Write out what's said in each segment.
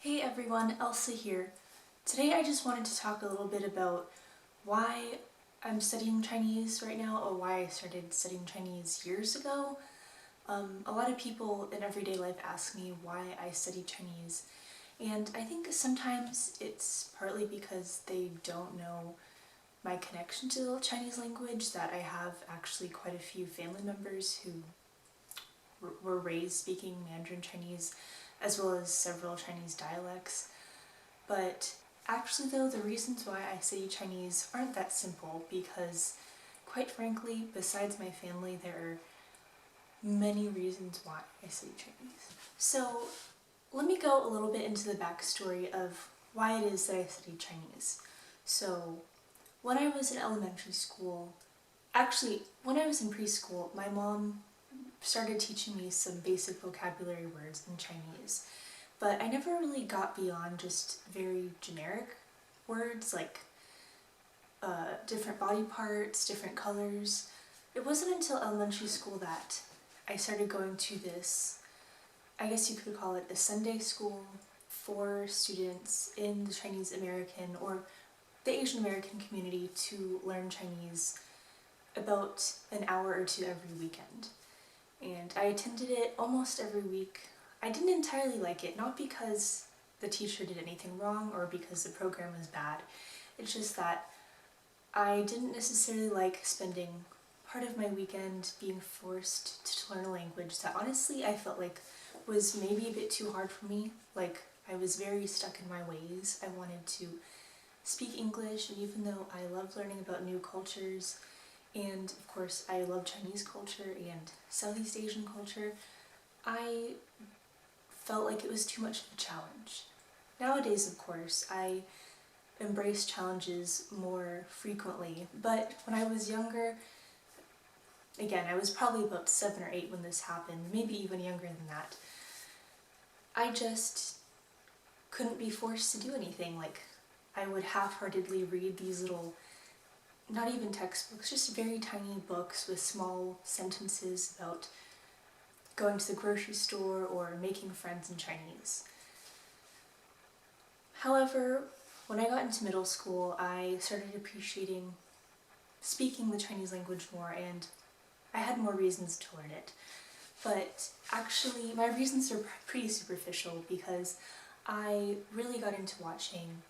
Hey everyone, Elsa here. Today I just wanted to talk a little bit about why I'm studying Chinese right now, or why I started studying Chinese years ago. A lot of people in everyday life ask me why I study Chinese, and I think sometimes it's partly because they don't know my connection to the Chinese language, that I have actually quite a few family members who were raised speaking Mandarin Chinese, as well as several Chinese dialects. But actually though, the reasons why I study Chinese aren't that simple, because quite frankly, besides my family, there are many reasons why I study Chinese. So let me go a little bit into the backstory of why it is that I study Chinese. So when I was in elementary school, actually when I was in preschool, my mom started teaching me some basic vocabulary words in Chinese. But I never really got beyond just very generic words like different body parts, different colors. It wasn't until elementary school that I started going to this, I guess you could call it a Sunday school for students in the Chinese American or the Asian American community to learn Chinese about an hour or two every weekend. And I attended it almost every week. I didn't entirely like it, not because the teacher did anything wrong or because the program was bad. It's just that I didn't necessarily like spending part of my weekend being forced to learn a language that honestly I felt like was maybe a bit too hard for me. Like, I was very stuck in my ways. I wanted to speak English, and even though I love learning about new cultures, and of course I love Chinese culture and Southeast Asian culture, I felt like it was too much of a challenge. Nowadays, of course, I embrace challenges more frequently, but when I was younger, again, I was probably about 7 or 8 when this happened, maybe even younger than that, I just couldn't be forced to do anything. Like, I would half-heartedly read these little, not even textbooks, just very tiny books with small sentences about going to the grocery store or making friends in Chinese. However, when I got into middle school, I started appreciating speaking the Chinese language more, and I had more reasons to learn it. But actually, my reasons are pretty superficial, because I really got into watching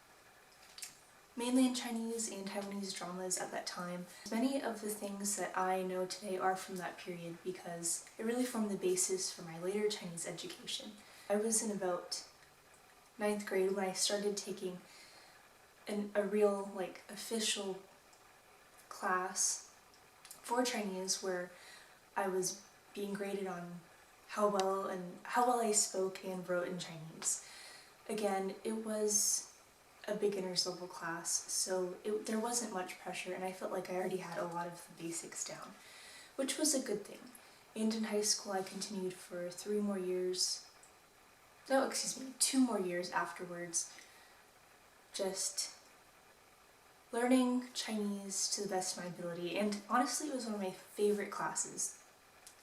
mainland Chinese and Taiwanese dramas at that time. Many of the things that I know today are from that period, because it really formed the basis for my later Chinese education. I was in about 9th grade when I started taking a real, official class for Chinese, where I was being graded on how well I spoke and wrote in Chinese. Again, it was a beginner's level class, so there wasn't much pressure, and I felt like I already had a lot of the basics down, which was a good thing. And in high school I continued for 2 more years afterwards, just learning Chinese to the best of my ability. And honestly, it was one of my favorite classes,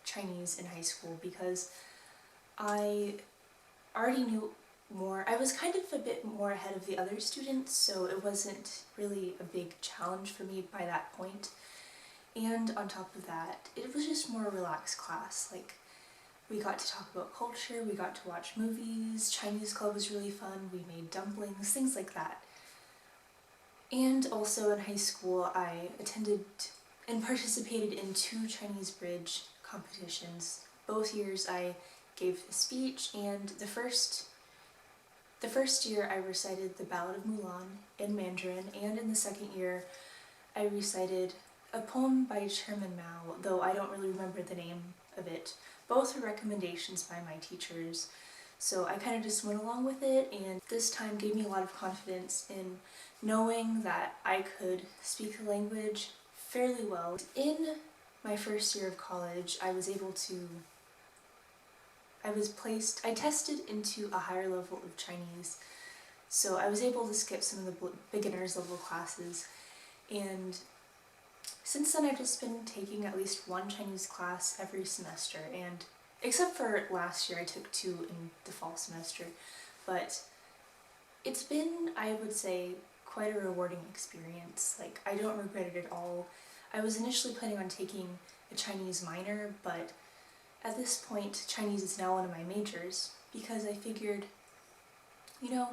Chinese, in high school, because I already knew more. I was kind of a bit more ahead of the other students, so it wasn't really a big challenge for me by that point. And on top of that, it was just more a relaxed class. Like, we got to talk about culture, we got to watch movies, Chinese club was really fun, we made dumplings, things like that. And also in high school, I attended and participated in 2 Chinese bridge competitions. Both years I gave a speech, and the first year I recited the Ballad of Mulan in Mandarin, and in the second year I recited a poem by Chairman Mao, though I don't really remember the name of it. Both were recommendations by my teachers, so I kind of just went along with it, and this time gave me a lot of confidence in knowing that I could speak the language fairly well. In my first year of college, I tested into a higher level of Chinese, so I was able to skip some of the beginner's level classes, and since then I've just been taking at least 1 Chinese class every semester, and except for last year I took 2 in the fall semester, but It's been, I would say, quite a rewarding experience. Like, I don't regret it at all. I was initially planning on taking a Chinese minor, but at this point, Chinese is now one of my majors because I figured, you know,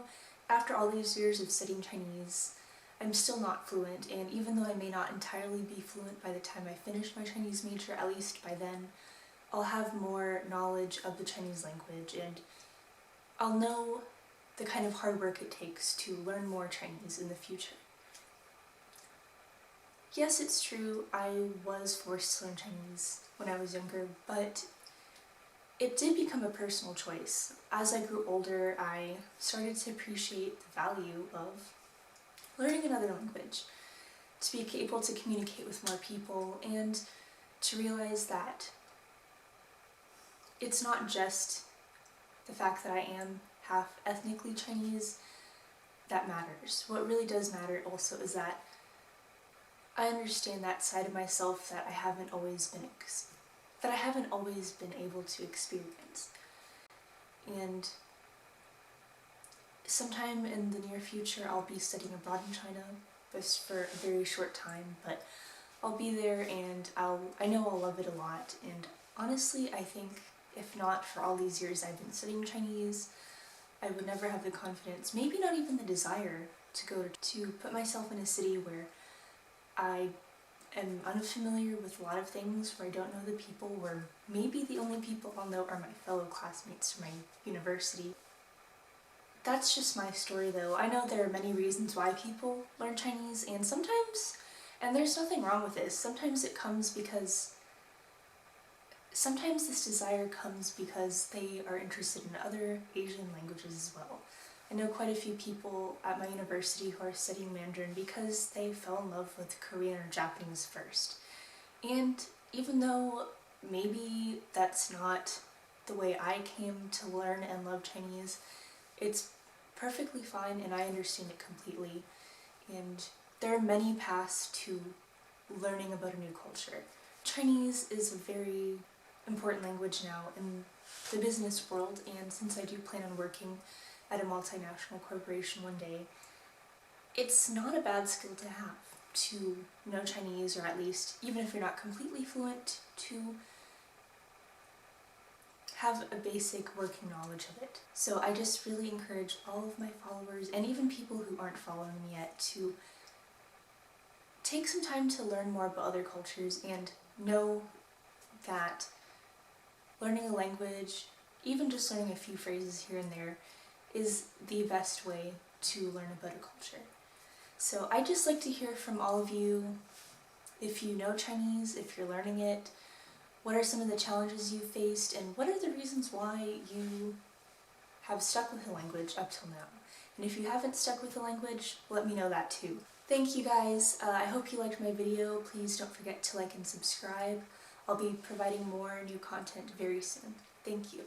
after all these years of studying Chinese, I'm still not fluent, and even though I may not entirely be fluent by the time I finish my Chinese major, at least by then, I'll have more knowledge of the Chinese language, and I'll know the kind of hard work it takes to learn more Chinese in the future. Yes, it's true, I was forced to learn Chinese when I was younger, but it did become a personal choice. As I grew older, I started to appreciate the value of learning another language, to be able to communicate with more people, and to realize that it's not just the fact that I am half ethnically Chinese that matters. What really does matter also is that I understand that side of myself that I haven't always been able to experience. And sometime in the near future I'll be studying abroad in China, just for a very short time, but I'll be there and I know I'll love it a lot. And honestly, I think if not for all these years I've been studying Chinese, I would never have the confidence, maybe not even the desire, to put myself in a city where I am unfamiliar with a lot of things, where I don't know the people, where maybe the only people I'll know are my fellow classmates from my university. That's just my story though. I know there are many reasons why people learn Chinese, and sometimes, and there's nothing wrong with this, sometimes this desire comes because they are interested in other Asian languages as well. I know quite a few people at my university who are studying Mandarin because they fell in love with Korean or Japanese first. And even though maybe that's not the way I came to learn and love Chinese, it's perfectly fine and I understand it completely. And there are many paths to learning about a new culture. Chinese is a very important language now in the business world, and since I do plan on working at a multinational corporation one day, it's not a bad skill to have, to know Chinese, or at least, even if you're not completely fluent, to have a basic working knowledge of it. So I just really encourage all of my followers, and even people who aren't following me yet, to take some time to learn more about other cultures and know that learning a language, even just learning a few phrases here and there, is the best way to learn about a culture. So I'd just like to hear from all of you, if you know Chinese, if you're learning it, what are some of the challenges you've faced, and what are the reasons why you have stuck with the language up till now? And if you haven't stuck with the language, let me know that too. Thank you guys. I hope you liked my video. Please don't forget to like and subscribe. I'll be providing more new content very soon. Thank you.